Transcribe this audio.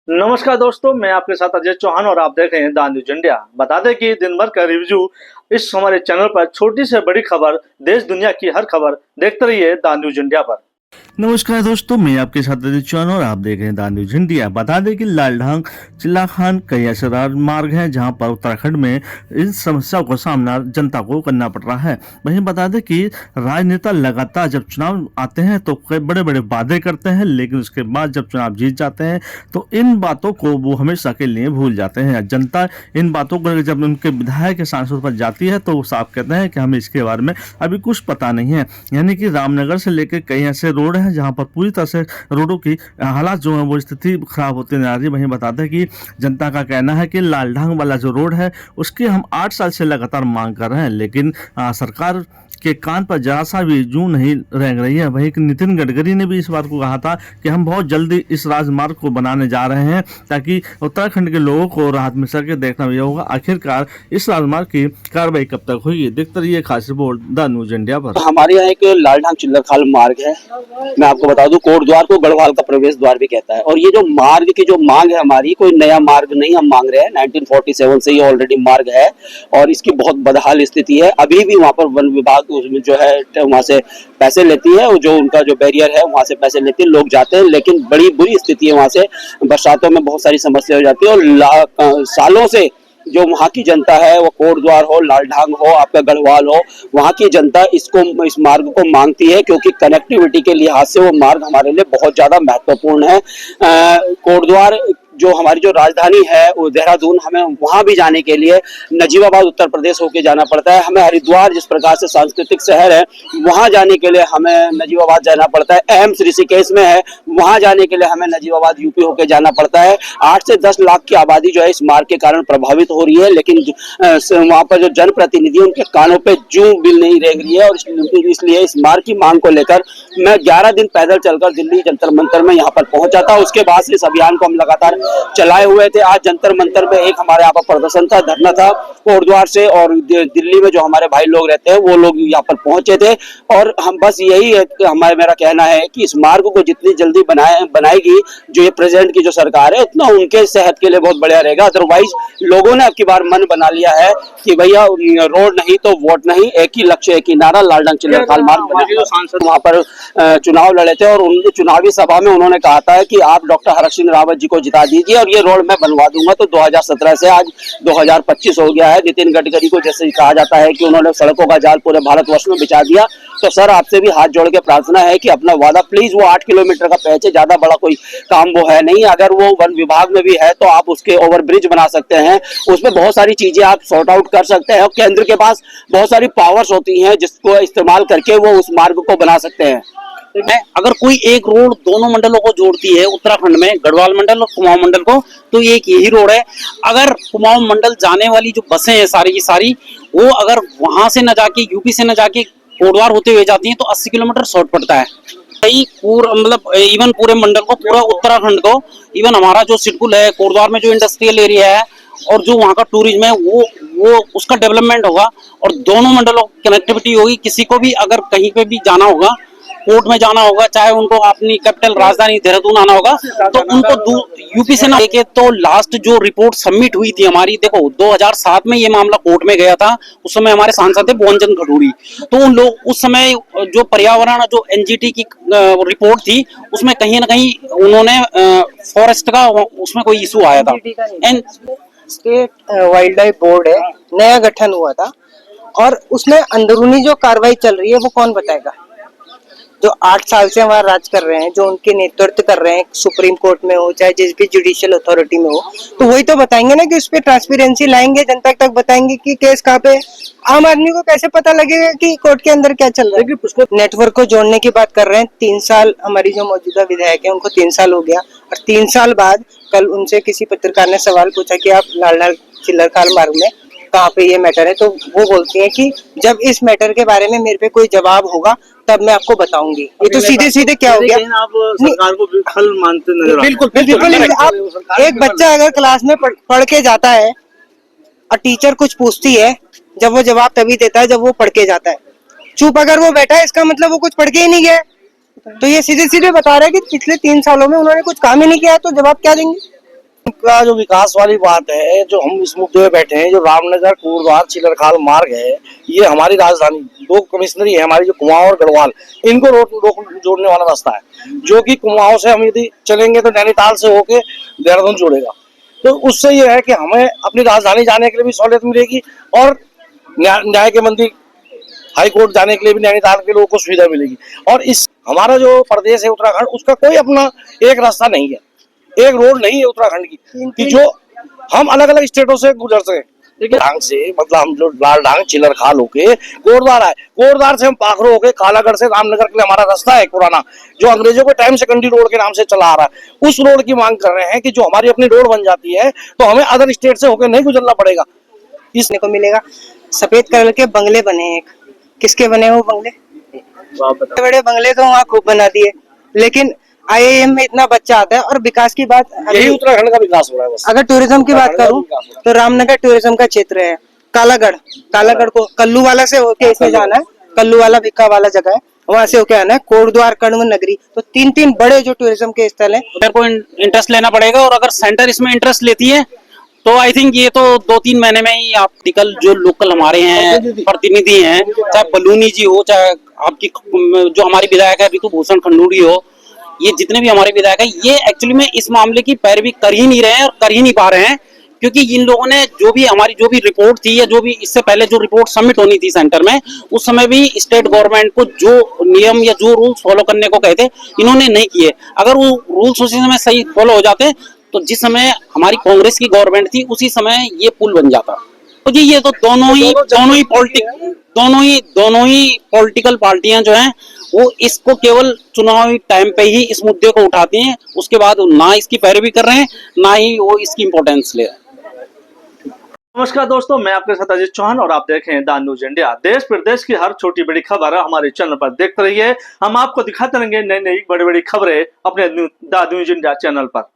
नमस्कार दोस्तों, मैं आपके साथ अजय चौहान और आप देख रहे हैं द न्यूज इंडिया। बता दें कि दिन भर का रिव्यू इस हमारे चैनल पर छोटी से बड़ी खबर, देश दुनिया की हर खबर देखते रहिए द न्यूज इंडिया पर। नमस्कार दोस्तों, मैं आपके साथ अजय चौहान और आप देख रहे हैं द न्यूज इंडिया। बता दें कि लालढांग चिल्ला खान कई ऐसे मार्ग हैं जहां पर उत्तराखंड में इस समस्या को सामना जनता को करना पड़ रहा है। वहीं बता दें कि राजनेता लगातार जब चुनाव आते हैं तो कई बड़े बड़े वादे करते हैं, लेकिन उसके बाद जब चुनाव जीत जाते हैं तो इन बातों को वो हमेशा के लिए भूल जाते हैं। जनता इन बातों को जब उनके विधायक के सांसद पर जाती है तो वो साफ कहते हैं कि हमें इसके बारे में अभी कुछ पता नहीं है। यानी कि रामनगर से लेकर कई ऐसे रोड हैं जहां पर पूरी तरह से रोडों की हालात जो है वो स्थिति खराब होती नजर आ रही है। वहीं बताते हैं कि जनता का कहना है कि लालढांग वाला जो रोड है उसकी हम 8 साल से लगातार मांग कर रहे हैं, लेकिन सरकार के कान पर जरा सा भी जूं नहीं रेंग रही है। वहीं नितिन गडकरी ने भी इस बात को कहा था कि हम बहुत जल्दी इस राजमार्ग को बनाने जा रहे हैं ताकि उत्तराखंड के लोगों को राहत मिल सके। देखना भी होगा आखिरकार इस राजमार्ग की कार्रवाई कब तक होगी। देखते रहिए खास रिपोर्ट द न्यूज इंडिया पर। हमारे यहाँ एक लालढांग चिल्लरखाल मार्ग है। मैं आपको बता दूं, कोटद्वार को गढ़वाल का प्रवेश द्वार भी कहता है। और ये जो मार्ग की जो मांग है हमारी, कोई नया मार्ग नहीं हम मांग रहे हैं। 1947 से ये ऑलरेडी मार्ग है और इसकी बहुत बदहाल स्थिति है। अभी भी वहाँ पर वन विभाग उसमें जो है वहाँ से पैसे लेती है और जो उनका जो बैरियर है वहाँ से पैसे लेती है, लोग जाते हैं, लेकिन बड़ी बुरी स्थिति है। वहाँ से बरसातों में बहुत सारी समस्या हो जाती है और सालों से जो वहाँ की जनता है, वो कोटद्वार हो, लालढांग हो, आपका गढ़वाल हो, वहाँ की जनता इस मार्ग को मांगती है क्योंकि कनेक्टिविटी के लिहाज से वो मार्ग हमारे लिए बहुत ज्यादा महत्वपूर्ण है। कोटद्वार जो हमारी जो राजधानी है वो देहरादून, हमें वहां भी जाने के लिए नजीबाबाद उत्तर प्रदेश होके जाना पड़ता है। हमें हरिद्वार जिस प्रकार से सांस्कृतिक शहर है वहां जाने के लिए हमें नजीबाबाद जाना पड़ता है। एम्स ऋषिकेश में है, वहां जाने के लिए हमें नजीबाबाद यूपी होके जाना पड़ता है। 8 से 10 लाख की आबादी जो है इस मार्ग के कारण प्रभावित हो रही है, लेकिन वहां पर जो जनप्रतिनिधि उनके कानों पे जूं बिल नहीं रेंग रही है। और इसलिए इस मार्ग की मांग को लेकर मैं 11 दिन पैदल चलकर दिल्ली जंतर मंतर में यहाँ पर पहुंचा था। उसके बाद से इस अभियान को हम लगातार चलाए हुए थे। आज जंतर मंतर में एक हमारे यहाँ पर प्रदर्शन था, धरना था कोटद्वार से, और दिल्ली में जो हमारे भाई लोग रहते हैं वो लोग यहाँ पर पहुंचे थे। और हम बस यही मेरा कहना है कि इस मार्ग को जितनी जल्दी बनाएगी जो ये प्रेसिडेंट की जो सरकार है, उतना उनके सेहत के लिए बहुत बढ़िया रहेगा। अदरवाइज लोगों ने अब की बार मन बना लिया है कि भैया रोड नहीं तो वोट नहीं, एक ही लक्ष्य, एक ही नारा, लालढांग चिल्लरखाल मार्ग बना। सांसद वहाँ पर चुनाव लड़े थे और उन चुनावी सभा में उन्होंने कहा था कि आप डॉक्टर हरक सिंह रावत जी को जिता दीजिए और ये रोड मैं बनवा दूंगा। तो 2017 से आज 2025 हो गया है। नितिन गडकरी को जैसे कहा जाता है कि उन्होंने सड़कों का जाल पूरे भारतवर्ष में बिछा दिया, तो सर आपसे भी हाथ जोड़ के प्रार्थना है कि अपना वादा प्लीज, वो 8 किलोमीटर का पैच है, ज्यादा बड़ा कोई काम वो है नहीं। अगर वो वन विभाग में भी है तो आप उसके ओवर ब्रिज बना सकते हैं, उसमें बहुत सारी चीजें आप सॉर्ट आउट कर सकते हैं। और केंद्र के पास बहुत सारी पावर्स होती हैं जिसको इस्तेमाल करके वो उस मार्ग को बना सकते हैं। अगर कोई एक रोड दोनों मंडलों को जोड़ती है उत्तराखंड में, गढ़वाल मंडल और कुमाऊं मंडल को, तो ये एक यही रोड है। अगर कुमाऊं मंडल जाने वाली जो बसें हैं सारी की सारी, वो अगर वहां से न जाके यूपी से न जाके कोटद्वार होते हुए जाती हैं तो 80 किलोमीटर शॉर्ट पड़ता है। पूरा मतलब इवन पूरे मंडल को, पूरा उत्तराखंड को, इवन हमारा जो सिडकुल है कोटद्वार में जो इंडस्ट्रियल एरिया है और जो वहाँ का टूरिज्म है वो उसका डेवलपमेंट होगा और दोनों मंडलों की कनेक्टिविटी होगी। किसी को भी अगर कहीं पे भी जाना होगा, कोर्ट में जाना होगा, चाहे उनको अपनी कैपिटल राजधानी देहरादून आना होगा, तो उनको यूपी से ना लेके, तो लास्ट जो रिपोर्ट सबमिट हुई थी हमारी, देखो 2007 में ये मामला कोर्ट में गया था। उस समय हमारे सांसद थे भुवन चंद्र खडूरी, तो उन लोग उस समय जो पर्यावरण जो एनजीटी की रिपोर्ट थी उसमें कहीं ना कहीं उन्होंने फॉरेस्ट का उसमें कोई इशू आया था। स्टेट वाइल्ड लाइफ बोर्ड है, नया गठन हुआ था और उसमें अंदरूनी जो कार्रवाई चल रही है वो कौन बताएगा? जो 8 साल से हमारा राज कर रहे हैं, जो उनके नेतृत्व कर रहे हैं, सुप्रीम कोर्ट में हो चाहे जिस भी जुडिशियल अथॉरिटी में हो, तो वही तो बताएंगे ना कि उस पर ट्रांसपेरेंसी लाएंगे, जनता तक बताएंगे कि केस कहाँ पे। आम आदमी को कैसे पता लगेगा कि कोर्ट के अंदर क्या चल रहा है? उसको नेटवर्क को जोड़ने की बात कर रहे हैं। 3 साल हमारी जो मौजूदा विधायक है उनको 3 साल हो गया और 3 साल बाद कल उनसे किसी पत्रकार ने सवाल पूछा कि आप लालढांग चिल्लरखाल मार्ग में कहाँ पे ये मैटर है, तो वो बोलती है कि जब इस मैटर के बारे में मेरे पे कोई जवाब होगा तब मैं आपको बताऊंगी। ये तो सीधे सीधे क्या हो गया? आप सरकार को विफल मानते नजर बिल्कुल बिल्कुल। आप एक बच्चा अगर क्लास में पढ़ के जाता है और टीचर कुछ पूछती है, जब वो जवाब तभी देता है जब वो पढ़ के जाता है। चुप अगर वो बैठा है इसका मतलब वो कुछ पढ़ के ही नहीं गया। तो ये सीधे सीधे बता रहा है कि पिछले 3 सालों में उन्होंने कुछ काम ही नहीं किया, तो जवाब क्या देंगे? का जो विकास वाली बात है, जो हम इस मुद्दे पे बैठे हैं, जो रामनगर कोटद्वार चिलरखाल मार्ग है, ये हमारी राजधानी दो कमिश्नरी है हमारी, जो कुमाऊं और गढ़वाल, इनको जोड़ने वाला रास्ता है, जो कि कुमाऊं से हम यदि चलेंगे तो नैनीताल से होके देहरादून जुड़ेगा। तो उससे ये है कि हमें अपनी राजधानी जाने के लिए भी सहूलियत मिलेगी और न्याय के मंदिर हाई कोर्ट जाने के लिए भी नैनीताल के लोगों को सुविधा मिलेगी। और इस हमारा जो प्रदेश है उत्तराखंड, उसका कोई अपना एक रास्ता नहीं है, एक रोड नहीं है उत्तराखंड की कि जो हम अलग अलग स्टेटों से गुजर सके। देखिए ढंग से मतलब हम जो लाल ढांग चिलरखाल होके कोटद्वार आए, कोटद्वार से हम पाखरो होके कालागढ़ से रामनगर के लिए हमारा रास्ता है पुराना, जो अंग्रेजों के टाइम से कंडी रोड के नाम से चला आ रहा है, उस रोड की मांग कर रहे हैं कि जो हमारी अपनी रोड बन जाती है तो हमें अदर स्टेट से होकर नहीं गुजरना पड़ेगा। इसने को मिलेगा। सफेद कलर के बंगले बने हैं, किसके बने वो बंगले? बड़े बंगले तो वहाँ खूब बना दिए, लेकिन IIM में इतना बच्चा आता है। और विकास की बात, यही उत्तराखंड का विकास हो रहा है बस। अगर टूरिज्म की बात करूं तो रामनगर टूरिज्म का क्षेत्र है। कालागढ़ को कल्लू वाला से होके इसे जाना है, कल्लू वाला भिक्का वाला जगह है, वहां से होके आना है। कोटद्वार, कण्व नगरी, तो तीन बड़े जो टूरिज्म के स्थल है। अगर को इंटरेस्ट लेना पड़ेगा, और अगर सेंटर इसमें इंटरेस्ट लेती है तो आई थिंक ये तो 2-3 महीने में ही आर्टिकल जो लोकल हमारे हैं प्रतिनिधि हैं, चाहे बलूनी जी हो, चाहे आपकी जो हमारी विधायक है ऋतु भूषण खंडूरी हो, ये जितने भी हमारे विधायक हैं, ये एक्चुअली में इस मामले की पैरवी कर ही नहीं रहे हैं और कर ही नहीं पा रहे हैं, क्योंकि इन लोगों ने जो भी रिपोर्ट थी, या जो भी इससे पहले जो रिपोर्ट सबमिट होनी थी सेंटर में, उस समय भी स्टेट गवर्नमेंट को जो नियम या जो रूल्स फॉलो करने को कहे थे, इन्होंने नहीं किए। अगर वो रूल्स उसी समय सही फॉलो हो जाते तो जिस समय हमारी कांग्रेस की गवर्नमेंट थी उसी समय ये पुल बन जाता। तो जी ये तो दोनों ही पॉलिटिकल पार्टियां जो हैं वो इसको केवल चुनावी टाइम पे ही इस मुद्दे को उठाती हैं, उसके बाद ना इसकी पैरवी कर रहे हैं, ना ही वो इसकी इंपॉर्टेंस ले रहे हैं। नमस्कार दोस्तों, मैं आपके साथ अजीत चौहान और आप देख रहे हैं द न्यूज इंडिया। देश प्रदेश की हर छोटी बड़ी खबर हमारे चैनल पर देखते रहिए। हम आपको दिखाते रहेंगे नई नई बड़ी बड़ी खबरें अपने द न्यूज इंडिया चैनल पर।